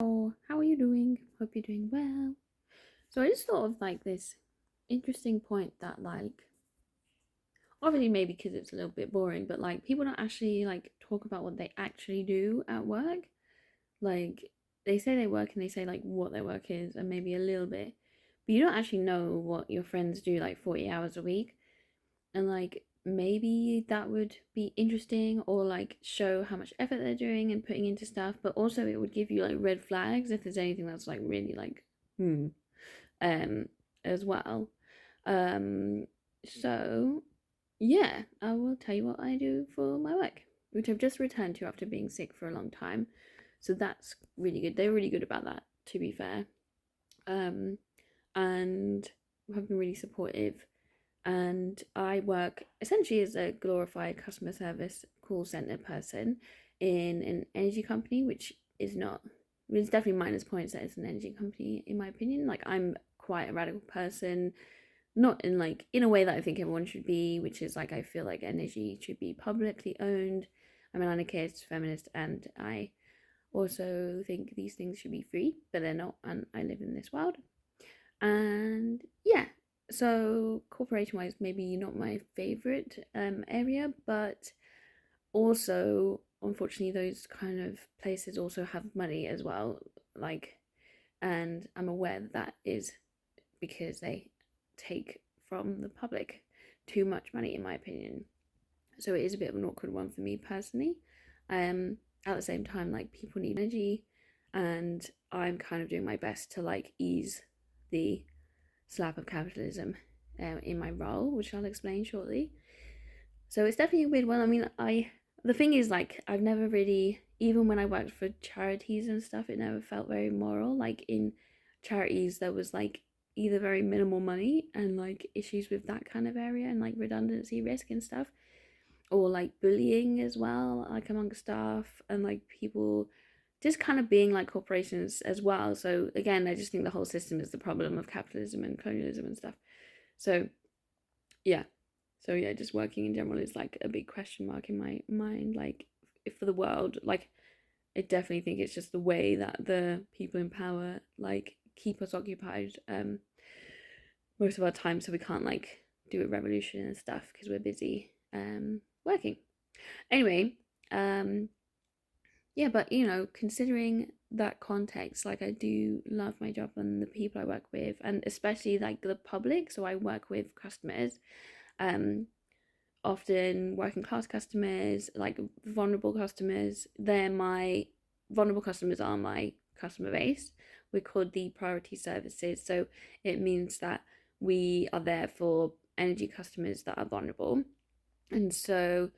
Oh, how are you doing? Hope you're doing well. So I just thought of like this interesting point that obviously maybe because it's a little bit boring, but like people don't actually like talk about what they actually do at work. Like they say they work and they say like what their work is and maybe a little bit, but you don't actually know what your friends do like 40 hours a week. And like maybe that would be interesting or like show how much effort they're doing and putting into stuff, but also it would give you like red flags if there's anything that's like really like um as well. um so yeah, I will tell you what I do for my work, which I've just returned to after being sick for a long time, so that's really good. They're really good about that, to be fair. Um and have been really supportive, and I work essentially as a glorified customer service call center person in an energy company, which is not, it's definitely minus points that it's an energy company in my opinion. Like I'm quite a radical person, not in like in a way that I think everyone should be, which is like I feel like energy should be publicly owned. I'm an anarchist, feminist, and I also think these things should be free, but they're not, and I live in this world. And yeah, so corporation wise, maybe not my favorite area, but also unfortunately those kind of places also have money as well. Like, and I'm aware that that is because they take from the public too much money, in my opinion. So it is a bit of an awkward one for me personally. At the same time, like people need energy, and I'm kind of doing my best to like ease the slap of capitalism in my role, which I'll explain shortly. So it's definitely a weird one. I mean, the thing is like I've never really, even when I worked for charities and stuff, it never felt very moral. Like in charities, there was like either very minimal money and like issues with that kind of area and like redundancy risk and stuff, or like bullying as well, like among staff and like people just kind of being like corporations as well. So again, I just think the whole system is the problem of capitalism and colonialism and stuff. So yeah, so yeah, just working in general is like a big question mark in my mind. Like if for the world, like I definitely think it's just the way that the people in power like keep us occupied most of our time, so we can't like do a revolution and stuff because we're busy working. Anyway, um, yeah, but considering that context, like I do love my job and the people I work with, and especially like the public. So I work with customers, um, often working class customers, like vulnerable customers. Vulnerable customers are my customer base. We're called the priority services. So it means that we are there for energy customers that are vulnerable. And so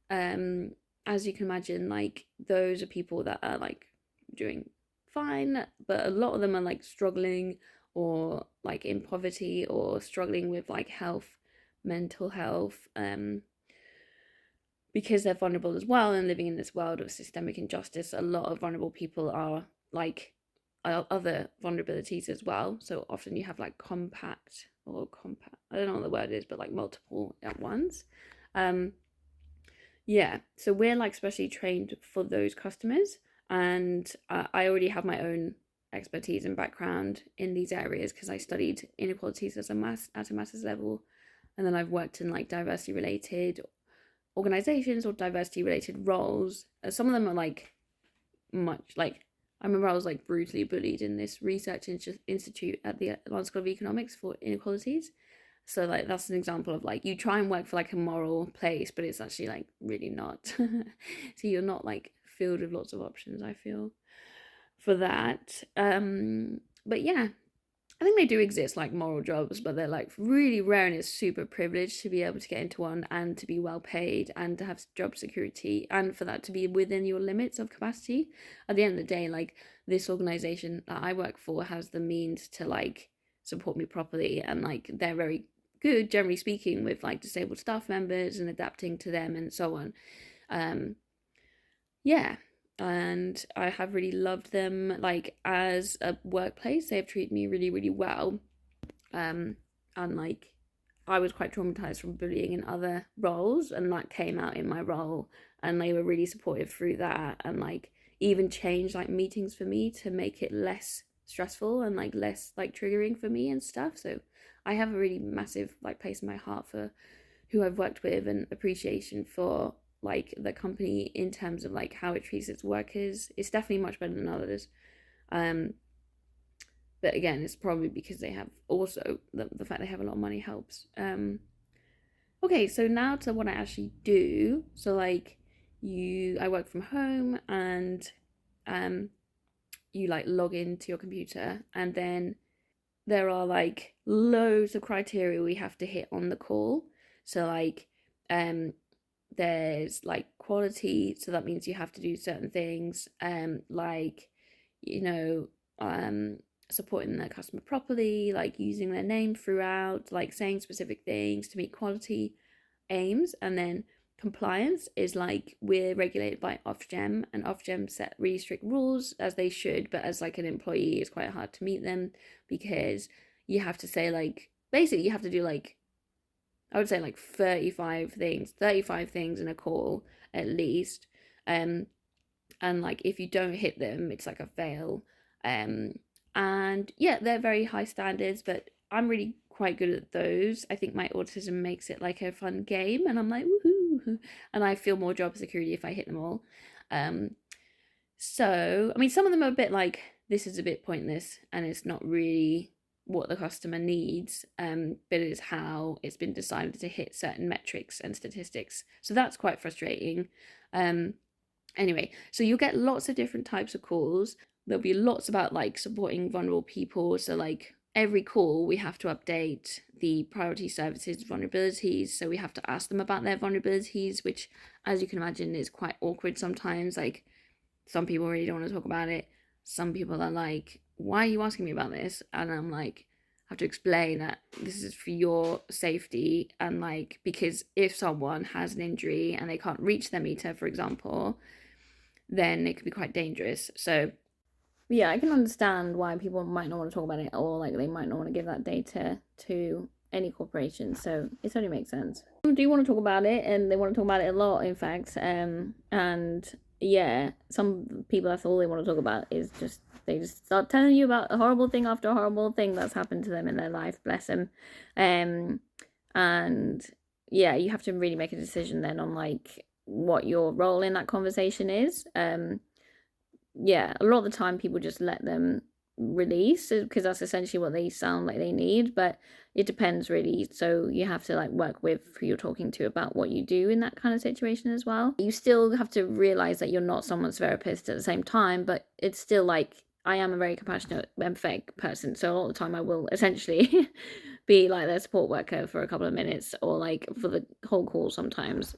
um as you can imagine, like those are people that are like doing fine, but a lot of them are like struggling or like in poverty or struggling with like health, mental health, because they're vulnerable as well and living in this world of systemic injustice. A lot of vulnerable people are like other vulnerabilities as well. So often you have like compact, I don't know what the word is, but like multiple at once. um yeah, so we're like specially trained for those customers, and I already have my own expertise and background in these areas because I studied inequalities as a master's level, and then I've worked in like diversity related organizations or diversity related roles. Some of them are like much like, I remember I was like brutally bullied in this research institute at the London School of Economics for inequalities. So like that's an example of like you try and work for like a moral place, but it's actually like really not. So you're not like filled with lots of options, I feel, for that. But yeah, I think they do exist like moral jobs, but they're like really rare, and it's super privileged to be able to get into one and to be well paid and to have job security and for that to be within your limits of capacity. At the end of the day, like this organization that I work for has the means to like support me properly, and like they're very good, generally speaking, with like disabled staff members and adapting to them and so on. Um, yeah, and I have really loved them like as a workplace. They have treated me really, really well. um and like I was quite traumatized from bullying in other roles, and that came out in my role, and they were really supportive through that. And like even changed like meetings for me to make it less stressful and like less like triggering for me and stuff. So I have a really massive like place in my heart for who I've worked with and appreciation for like the company in terms of like how it treats its workers. It's definitely much better than others. Um, but again, it's probably because they have also the fact they have a lot of money helps. Okay, so now to what I actually do. So like I work from home and um you like log into your computer and then there are like loads of criteria we have to hit on the call. So like um there's like quality, so that means you have to do certain things, like you know, supporting the customer properly, like using their name throughout, like saying specific things to meet quality aims. And then compliance is like we're regulated by Ofgem, and Ofgem set really strict rules, as they should, but as like an employee it's quite hard to meet them because you have to say like basically you have to do like I would say like 35 things in a call at least. And like if you don't hit them, it's like a fail. And yeah, they're very high standards, but I'm really quite good at those. I think my autism makes it like a fun game, and I'm like woohoo, and I feel more job security if I hit them all. Um, so I mean, some of them are a bit like this is a bit pointless, and it's not really what the customer needs, but it is how it's been decided to hit certain metrics and statistics. So that's quite frustrating. Um, Anyway, so you'll get lots of different types of calls. There'll be lots about like supporting vulnerable people. So like every call we have to update the priority services vulnerabilities. So we have to ask them about their vulnerabilities, which as you can imagine is quite awkward sometimes. Like some people really don't want to talk about it. Some people are like, why are you asking me about this? And I'm like, I have to explain that this is for your safety, and like because if someone has an injury and they can't reach their meter, for example, then it could be quite dangerous. So yeah, I can understand why people might not want to talk about it, or like they might not want to give that data to any corporation. So it totally makes sense. Some do want to talk about it, and they want to talk about it a lot, in fact. And yeah, some people that's all they want to talk about is just they just start telling you about a horrible thing after a horrible thing that's happened to them in their life. Bless them. And yeah, you have to really make a decision then on like what your role in that conversation is. Yeah, a lot of the time people just let them release because that's essentially what they sound like they need, but it depends really. So you have to like work with who you're talking to about what you do in that kind of situation as well. You still have to realize that you're not someone's therapist at the same time, but it's still like I am a very compassionate, empathetic person, so a lot of the time I will essentially be like their support worker for a couple of minutes or like for the whole call sometimes.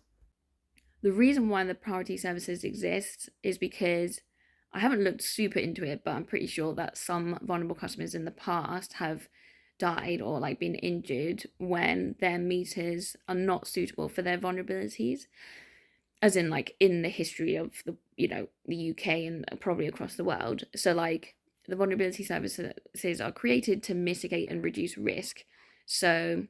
The reason why the priority services exist is because I haven't looked super into it, but I'm pretty sure that some vulnerable customers in the past have died or like been injured when their meters are not suitable for their vulnerabilities, as in like in the history of the UK and probably across the world. So like the vulnerability services are created to mitigate and reduce risk. So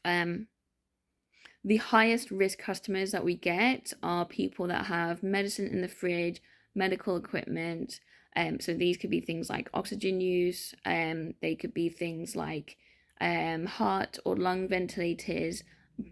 the highest risk customers that we get are people that have medicine in the fridge, medical equipment. So these could be things like oxygen use. They could be things like heart or lung ventilators.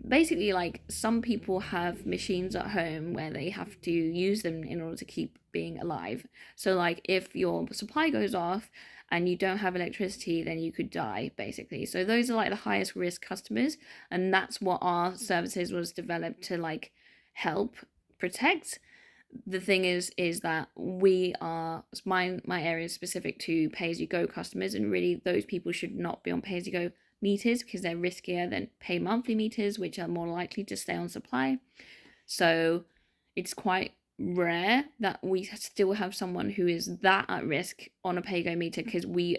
Basically, like some people have machines at home where they have to use them in order to keep being alive. So like if your supply goes off and you don't have electricity, then you could die basically. So those are like the highest risk customers, and that's what our services was developed to like help protect. The thing is that we are my area is specific to pay as you go customers, and really those people should not be on pay as you go meters because they're riskier than pay monthly meters, which are more likely to stay on supply. So it's quite rare that we still have someone who is that at risk on a pay go meter, because we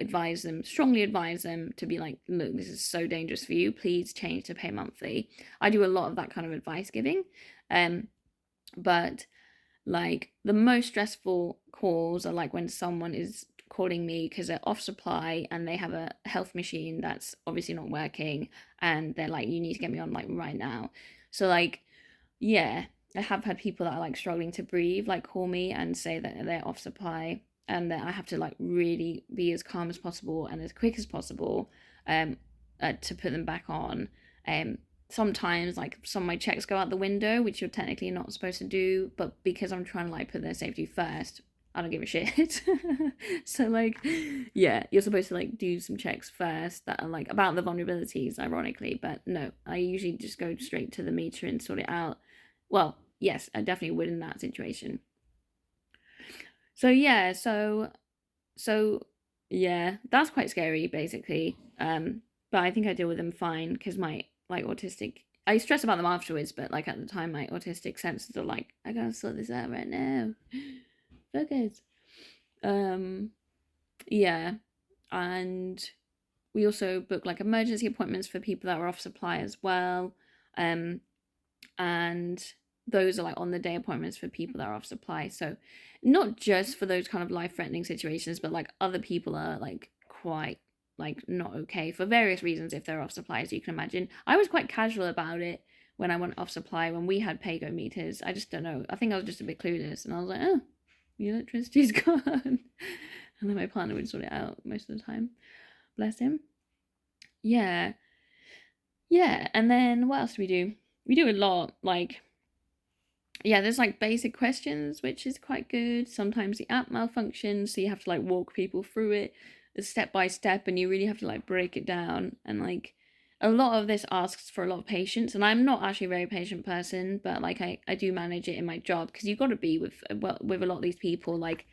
strongly advise them to be like, look, this is so dangerous for you, please change to pay monthly. I do a lot of that kind of advice giving. But like the most stressful calls are like when someone is calling me because they're off supply and they have a health machine that's obviously not working, and they're like, you need to get me on like right now. So like yeah, I have had people that are like struggling to breathe, like call me and say that they're off supply, and that I have to like really be as calm as possible and as quick as possible, um, to put them back on. Um, Sometimes like some of my checks go out the window, which you're technically not supposed to do, but because I'm trying to like put their safety first, I don't give a shit. So like, yeah, you're supposed to like do some checks first that are like about the vulnerabilities, ironically, but no, I usually just go straight to the meter and sort it out. Well, yes, I definitely would in that situation. So yeah, so yeah, that's quite scary basically. But I think I deal with them fine because my like autistic, I stress about them afterwards, but like at the time my autistic senses are like, I gotta sort this out right now. Focus. Um yeah. And we also book like emergency appointments for people that are off supply as well. Um and those are like on the day appointments for people that are off supply. So not just for those kind of life threatening situations, but like other people are like quite like not okay for various reasons if they're off supply, as you can imagine. I was quite casual about it when I went off supply when we had pay go meters. I just don't know. I think I was just a bit clueless and I was like, oh, the electricity's gone. And then my partner would sort it out most of the time. Bless him. Yeah. Yeah. And then what else do we do? We do a lot. Like, yeah, there's like basic questions, which is quite good. Sometimes the app malfunctions, so you have to like walk people through it step by step, and you really have to like break it down. And like a lot of this asks for a lot of patience, and I'm not actually a very patient person, but like I do manage it in my job because you've got to be with well with a lot of these people. Like,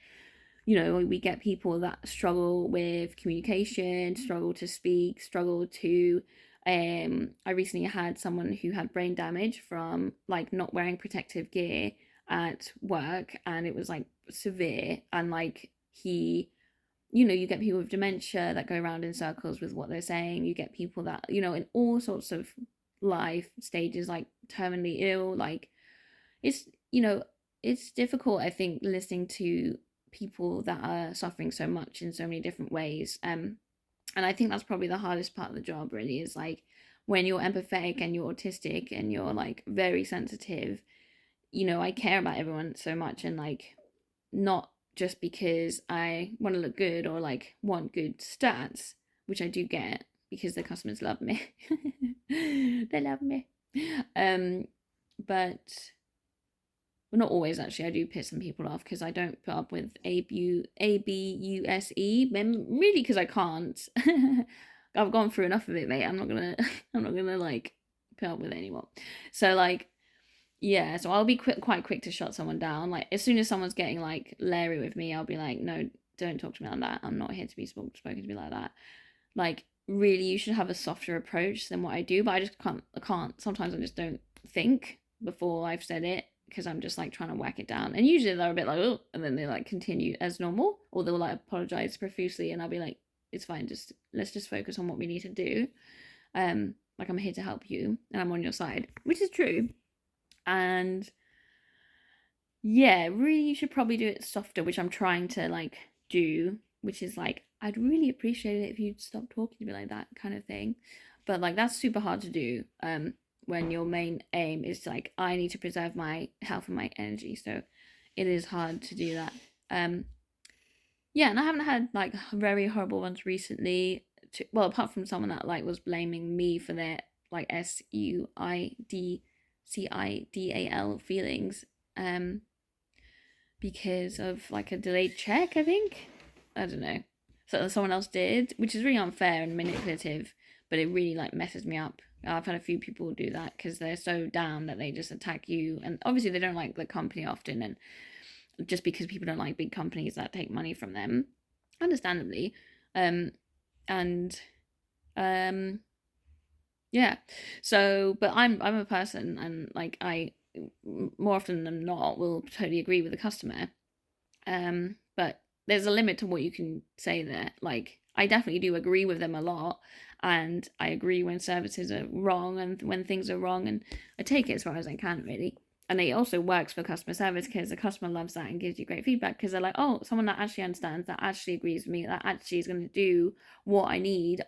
you know, we get people that struggle with communication, struggle to speak, struggle to I recently had someone who had brain damage from like not wearing protective gear at work, and it was like severe. And like he, you know, you get people with dementia that go around in circles with what they're saying. You get people that, you know, in all sorts of life stages, like terminally ill. Like it's, you know, it's difficult, I think, listening to people that are suffering so much in so many different ways. And I think that's probably the hardest part of the job, really, is like when you're empathetic and you're autistic and you're like very sensitive. You know, I care about everyone so much, and like not just because I want to look good or like want good stats, which I do get because the customers love me. They love me. Um, but well, not always actually. I do piss some people off because I don't put up with abuse, really because I can't. I've gone through enough of it, mate. I'm not gonna I'm not gonna like put up with it anymore. So like yeah, so I'll be quite quick to shut someone down. Like as soon as someone's getting like leery with me, I'll be like, no, don't talk to me like that. I'm not here to be spoken to me like that. Like really, you should have a softer approach than what I do, but I just can't. I can't. Sometimes I just don't think before I've said it because I'm just like trying to whack it down. And usually they're a bit like, oh, and then they like continue as normal, or they'll like apologize profusely, and I'll be like, it's fine. Just let's just focus on what we need to do. Like I'm here to help you, and I'm on your side, which is true. And yeah, really, you should probably do it softer, which I'm trying to like do, which is like, I'd really appreciate it if you'd stop talking to me like that kind of thing. But like, that's super hard to do when your main aim is like, I need to preserve my health and my energy. So it is hard to do that. Yeah, and I haven't had like very horrible ones recently. Well, apart from someone that like was blaming me for their like SUIDCIDAL feelings. Because of like a delayed check, I think. I don't know. So someone else did, which is really unfair and manipulative, but it really like messes me up. I've had a few people do that because they're so down that they just attack you, and obviously they don't like the company often, and just because people don't like big companies that take money from them, understandably. And yeah. So, but I'm a person, and like I more often than not will totally agree with the customer. But there's a limit to what you can say there. Like I definitely do agree with them a lot, and I agree when services are wrong and when things are wrong, and I take it as far as I can, really. And it also works for customer service because the customer loves that and gives you great feedback because they're like, oh, someone that actually understands, that actually agrees with me, that actually is going to do what I need